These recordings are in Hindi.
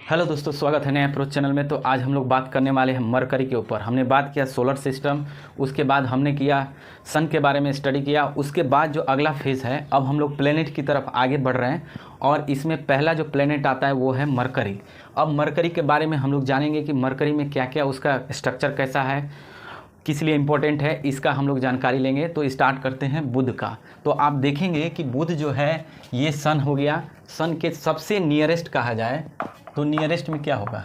हेलो दोस्तों, स्वागत है नए अप्रोच चैनल में। तो आज हम लोग बात करने वाले हैं मरकरी के ऊपर। हमने बात किया सोलर सिस्टम, उसके बाद हमने किया सन के बारे में स्टडी किया। उसके बाद जो अगला फेज़ है, अब हम लोग प्लेनेट की तरफ आगे बढ़ रहे हैं और इसमें पहला जो प्लेनेट आता है वो है मरकरी। अब मरकरी के बारे में हम लोग जानेंगे कि मरकरी में क्या क्या उसका स्ट्रक्चर कैसा है, किस लिए इम्पोर्टेंट है, इसका हम लोग जानकारी लेंगे। तो स्टार्ट करते हैं बुध का। तो आप देखेंगे कि बुध जो है ये सन हो गया, सन के सबसे नियरेस्ट कहा जाए तो नियरेस्ट में क्या होगा,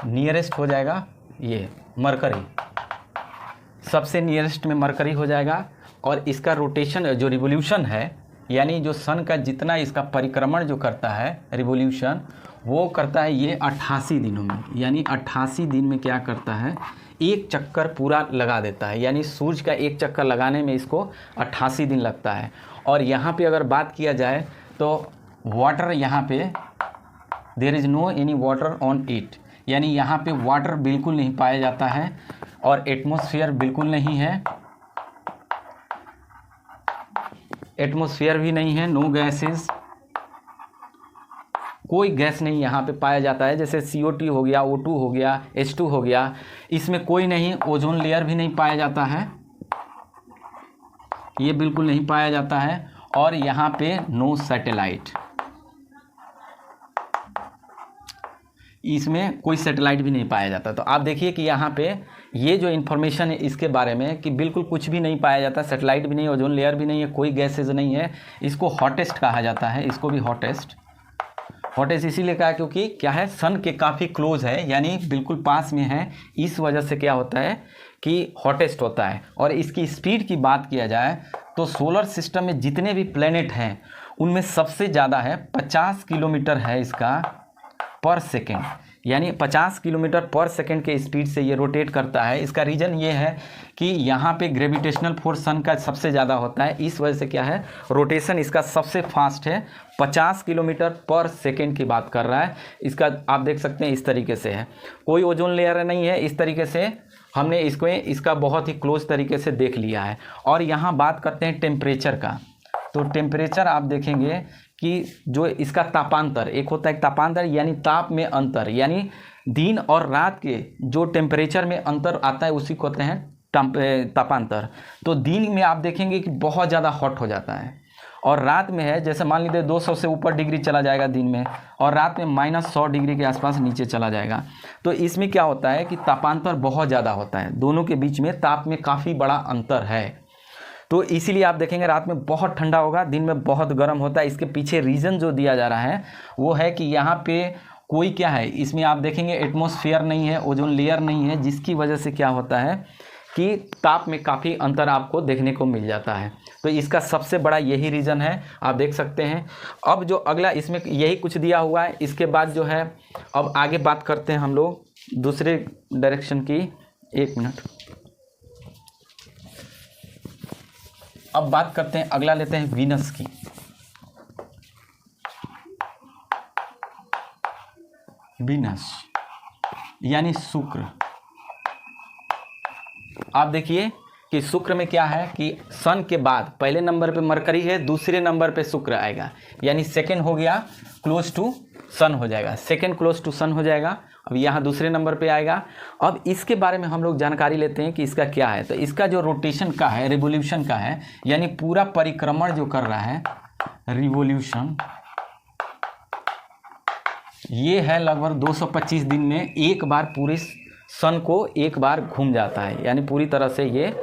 नियरेस्ट हो जाएगा ये मरकरी, सबसे नियरेस्ट में मरकरी हो जाएगा। और इसका रोटेशन जो रिवोल्यूशन है, यानी जो सन का जितना इसका परिक्रमण जो करता है रिवोल्यूशन, वो करता है ये 88 दिनों में। यानी 88 दिन में क्या करता है, एक चक्कर पूरा लगा देता है। यानी सूर्य का एक चक्कर लगाने में इसको 88 दिन लगता है। और यहाँ पे अगर बात किया जाए तो वाटर, यहाँ पे there is no any water on it, यानी यहाँ पे वाटर बिल्कुल नहीं पाया जाता है और एटमॉस्फेयर बिल्कुल नहीं है, एटमॉस्फेयर भी नहीं है, नो गैसेस, कोई गैस नहीं यहाँ पे पाया जाता है। जैसे CO2 हो गया, O2 हो गया, H2 हो गया, इसमें कोई नहीं। ओजोन लेयर भी नहीं पाया जाता है, ये बिल्कुल नहीं पाया जाता है। और यहाँ पे नो सैटेलाइट, इसमें कोई सैटेलाइट भी नहीं पाया जाता। तो आप देखिए कि यहाँ पे ये जो इन्फॉर्मेशन है इसके बारे में कि बिल्कुल कुछ भी नहीं पाया जाता, सैटेलाइट भी नहीं, ओजोन लेयर भी नहीं है, कोई गैसेज नहीं है। इसको हॉटेस्ट कहा जाता है, इसको भी हॉटेस्ट इसीलिए कहा क्योंकि क्या है, सन के काफ़ी क्लोज है, यानी बिल्कुल पास में है। इस वजह से क्या होता है कि हॉटेस्ट होता है। और इसकी स्पीड की बात किया जाए तो सोलर सिस्टम में जितने भी प्लेनेट हैं उनमें सबसे ज़्यादा है, 50 किलोमीटर है इसका पर सेकेंड, यानी 50 किलोमीटर पर सेकेंड के स्पीड से ये रोटेट करता है। इसका रीज़न ये है कि यहाँ पे ग्रेविटेशनल फोर्स सन का सबसे ज़्यादा होता है, इस वजह से क्या है, रोटेशन इसका सबसे फास्ट है। 50 किलोमीटर पर सेकेंड की बात कर रहा है। इसका आप देख सकते हैं इस तरीके से है, कोई ओजोन लेयर नहीं है। इस तरीके से हमने इसका बहुत ही क्लोज तरीके से देख लिया है। और यहाँ बात करते हैं टेम्परेचर का। तो टेम्परेचर आप देखेंगे कि जो इसका तापांतर, एक होता है तापांतर यानी ताप में अंतर, यानी दिन और रात के जो टेम्परेचर में अंतर आता है उसी को कहते हैं तापांतर। तो दिन में आप देखेंगे कि बहुत ज़्यादा हॉट हो जाता है और रात में है, जैसे मान लीजिए 200 से ऊपर डिग्री चला जाएगा दिन में और रात में -100 डिग्री के आसपास नीचे चला जाएगा। तो इसमें क्या होता है कि तापांतर बहुत ज़्यादा होता है, दोनों के बीच में ताप में काफ़ी बड़ा अंतर है। तो इसीलिए आप देखेंगे रात में बहुत ठंडा होगा, दिन में बहुत गर्म होता है। इसके पीछे रीज़न जो दिया जा रहा है वो है कि यहाँ पे कोई क्या है, इसमें आप देखेंगे एटमॉस्फेयर नहीं है, ओजोन लेयर नहीं है, जिसकी वजह से क्या होता है कि ताप में काफ़ी अंतर आपको देखने को मिल जाता है। तो इसका सबसे बड़ा यही रीज़न है, आप देख सकते हैं। अब जो अगला इसमें यही कुछ दिया हुआ है। इसके बाद जो है अब आगे बात करते हैं हम लोग दूसरे डायरेक्शन की। एक मिनट, अब बात करते हैं, अगला लेते हैं वीनस की। वीनस यानी शुक्र। आप देखिए कि शुक्र में क्या है कि सन के बाद पहले नंबर पे मरकरी है, दूसरे नंबर पे शुक्र आएगा, यानी सेकंड हो गया क्लोज टू सन हो जाएगा, सेकंड क्लोज टू सन हो जाएगा। अब यहाँ दूसरे नंबर पे आएगा। अब इसके बारे में हम लोग जानकारी लेते हैं कि इसका क्या है। तो इसका जो रोटेशन का है, रिवोल्यूशन का है, यानी पूरा परिक्रमण जो कर रहा है, रिवोल्यूशन, ये है लगभग 225 दिन में एक बार पूरे सन को एक बार घूम जाता है। यानी पूरी तरह से ये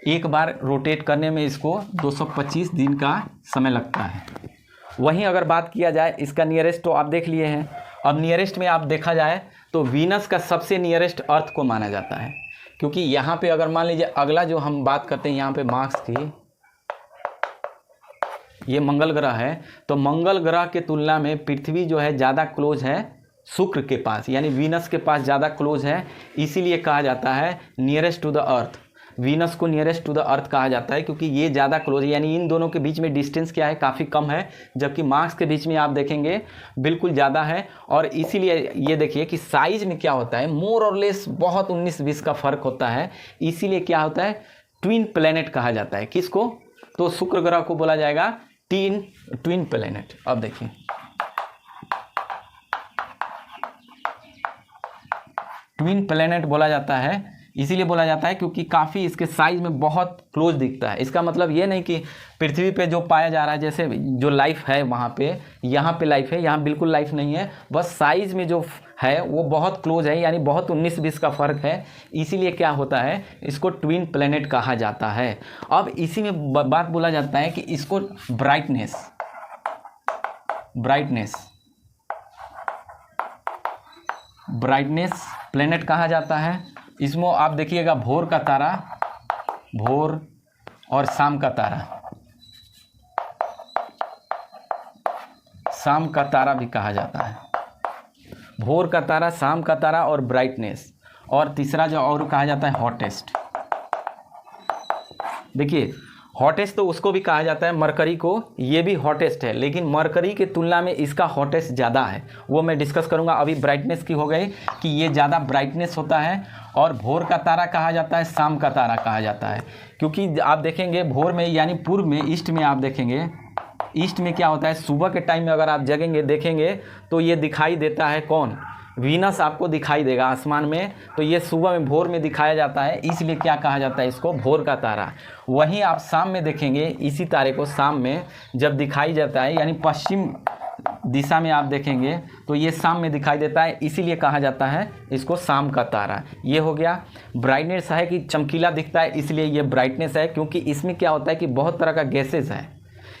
एक बार रोटेट करने में इसको 225 दिन का समय लगता है। वहीं अगर बात किया जाए इसका नियरेस्ट, तो आप देख लिए हैं। अब नियरेस्ट में आप देखा जाए तो वीनस का सबसे नियरेस्ट अर्थ को माना जाता है, क्योंकि यहाँ पे अगर मान लीजिए अगला जो हम बात करते हैं यहाँ पे मार्स की, ये मंगल ग्रह है। तो मंगल ग्रह के तुलना में पृथ्वी जो है ज़्यादा क्लोज है शुक्र के पास, यानी वीनस के पास ज़्यादा क्लोज है। इसीलिए कहा जाता है nearest to the earth, Venus को नियरेस्ट टू द अर्थ कहा जाता है, क्योंकि ये ज़्यादा क्लोज है। यानी इन दोनों के बीच में डिस्टेंस क्या है, काफ़ी कम है, जबकि मार्स के बीच में आप देखेंगे बिल्कुल ज़्यादा है। और इसीलिए ये देखिए कि साइज में क्या होता है, मोर और लेस बहुत 19-20 का फ़र्क होता है। इसीलिए क्या होता है, ट्विन प्लैनेट कहा जाता है। किसको, तो शुक्र ग्रह को बोला जाएगा ट्विन प्लैनेट। अब देखिए ट्विन प्लैनेट बोला जाता है, इसीलिए बोला जाता है क्योंकि काफ़ी इसके साइज में बहुत क्लोज दिखता है। इसका मतलब ये नहीं कि पृथ्वी पे जो पाया जा रहा है, जैसे जो लाइफ है वहाँ पे, यहाँ पे लाइफ है, यहाँ बिल्कुल लाइफ नहीं है, बस साइज में जो है वो बहुत क्लोज है, यानी बहुत 19-20 का फ़र्क है, इसीलिए क्या होता है, इसको ट्विन प्लैनेट कहा जाता है। अब इसी में बात बोला जाता है कि इसको ब्राइटनेस प्लैनेट कहा जाता है। इसमें आप देखिएगा भोर का तारा, भोर और शाम का तारा, शाम का तारा भी कहा जाता है, भोर का तारा, शाम का तारा और ब्राइटनेस। और तीसरा जो और कहा जाता है हॉटेस्ट। देखिए हॉटेस्ट तो उसको भी कहा जाता है, मरकरी को, ये भी हॉटेस्ट है, लेकिन मरकरी के तुलना में इसका हॉटेस्ट ज़्यादा है, वो मैं डिस्कस करूँगा। अभी ब्राइटनेस की हो गई कि ये ज़्यादा ब्राइटनेस होता है, और भोर का तारा कहा जाता है, शाम का तारा कहा जाता है, क्योंकि आप देखेंगे भोर में यानी पूर्व में, ईस्ट में आप देखेंगे, ईस्ट में क्या होता है, सुबह के टाइम में अगर आप जगेंगे देखेंगे तो ये दिखाई देता है, कौन, वीनस आपको दिखाई देगा आसमान में, तो ये सुबह में भोर में दिखाया जाता है, इसलिए क्या कहा जाता है, इसको भोर का तारा। वहीं आप शाम में देखेंगे इसी तारे को शाम में जब दिखाई जाता है, यानी पश्चिम दिशा में आप देखेंगे तो ये शाम में दिखाई देता है, इसीलिए कहा जाता है इसको शाम का तारा। ये हो गया। ब्राइटनेस है कि चमकीला दिखता है, इसलिए ये ब्राइटनेस है, क्योंकि इसमें क्या होता है कि बहुत तरह का गैसेज है,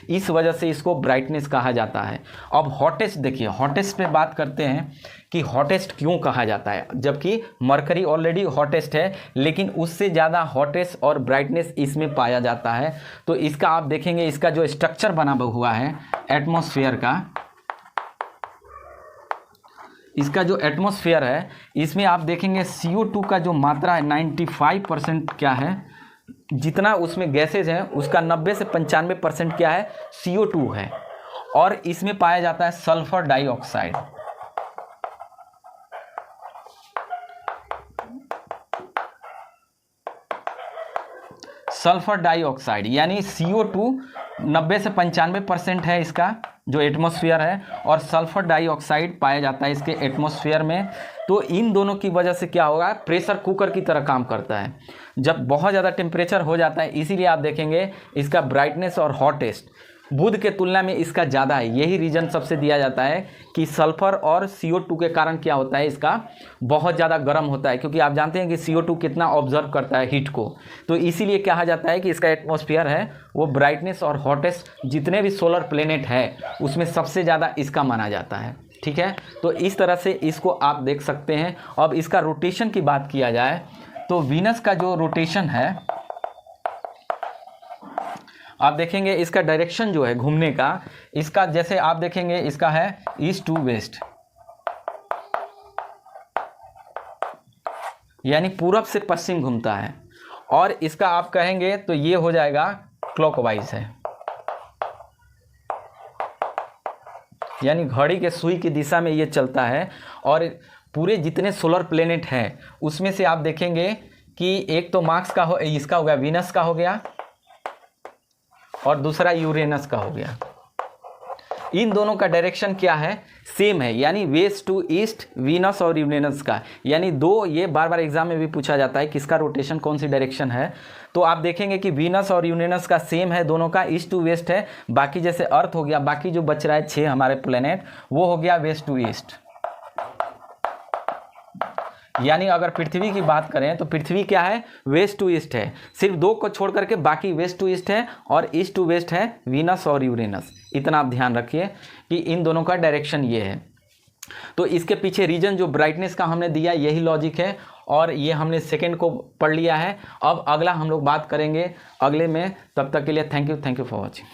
इस वजह से इसको ब्राइटनेस कहा जाता है। अब हॉटेस्ट देखिए, हॉटेस्ट पे बात करते हैं कि हॉटेस्ट क्यों कहा जाता है, जबकि मरकरी ऑलरेडी हॉटेस्ट है, लेकिन उससे ज़्यादा हॉटेस्ट और ब्राइटनेस इसमें पाया जाता है। तो इसका आप देखेंगे, इसका जो स्ट्रक्चर बना हुआ है एटमॉस्फेयर का, इसका जो एटमॉस्फेयर है, इसमें आप देखेंगे CO2 का जो मात्रा है 95% क्या है, जितना उसमें गैसेज हैं उसका 90 से 95% क्या है, CO2 है। और इसमें पाया जाता है सल्फर डाइऑक्साइड। सल्फर डाइऑक्साइड यानी CO2 90 से 95% है इसका जो एटमॉस्फेयर है, और सल्फर डाइऑक्साइड पाया जाता है इसके एटमॉस्फेयर में। तो इन दोनों की वजह से क्या होगा, प्रेशर कुकर की तरह काम करता है जब बहुत ज़्यादा टेम्परेचर हो जाता है, इसीलिए आप देखेंगे इसका ब्राइटनेस और हॉटेस्ट बुध के तुलना में इसका ज़्यादा है। यही रीज़न सबसे दिया जाता है कि सल्फर और CO2 के कारण क्या होता है, इसका बहुत ज़्यादा गर्म होता है, क्योंकि आप जानते हैं कि CO2 कितना ऑब्जर्व करता है हीट को, तो इसीलिए कहा जाता है कि इसका एटमॉस्फेयर है वो ब्राइटनेस और हॉटेस्ट जितने भी सोलर प्लेनेट है उसमें सबसे ज़्यादा इसका माना जाता है। ठीक है, तो इस तरह से इसको आप देख सकते हैं। अब इसका रोटेशन की बात किया जाए तो वीनस का जो रोटेशन है आप देखेंगे, इसका डायरेक्शन जो है घूमने का, इसका जैसे आप देखेंगे इसका है ईस्ट टू वेस्ट, यानी पूरब से पश्चिम घूमता है, और इसका आप कहेंगे तो ये हो जाएगा क्लॉकवाइज है, यानी घड़ी के सुई की दिशा में ये चलता है। और पूरे जितने सोलर प्लेनेट हैं उसमें से आप देखेंगे कि एक तो मार्स का हो, इसका हो गया, वीनस का हो गया, और दूसरा यूरेनस का हो गया। इन दोनों का डायरेक्शन क्या है, सेम है, यानी वेस्ट टू ईस्ट वीनस और यूरेनस का, यानी दो, ये बार बार एग्जाम में भी पूछा जाता है किसका रोटेशन कौन सी डायरेक्शन है, तो आप देखेंगे कि वीनस और यूरेनस का सेम है, दोनों का ईस्ट टू वेस्ट है। बाकी जैसे अर्थ हो गया, बाकी जो बच रहा है 6 हमारे प्लेनेट, वो हो गया वेस्ट टू ईस्ट। यानी अगर पृथ्वी की बात करें तो पृथ्वी क्या है, वेस्ट टू ईस्ट है, सिर्फ 2 को छोड़ करके बाकी वेस्ट टू ईस्ट है, और ईस्ट टू वेस्ट है वीनस और यूरेनस। इतना आप ध्यान रखिए कि इन दोनों का डायरेक्शन ये है। तो इसके पीछे रीजन जो ब्राइटनेस का हमने दिया, यही लॉजिक है, और ये हमने सेकंड को पढ़ लिया है। अब अगला हम लोग बात करेंगे अगले में, तब तक के लिए थैंक यू फॉर वॉचिंग।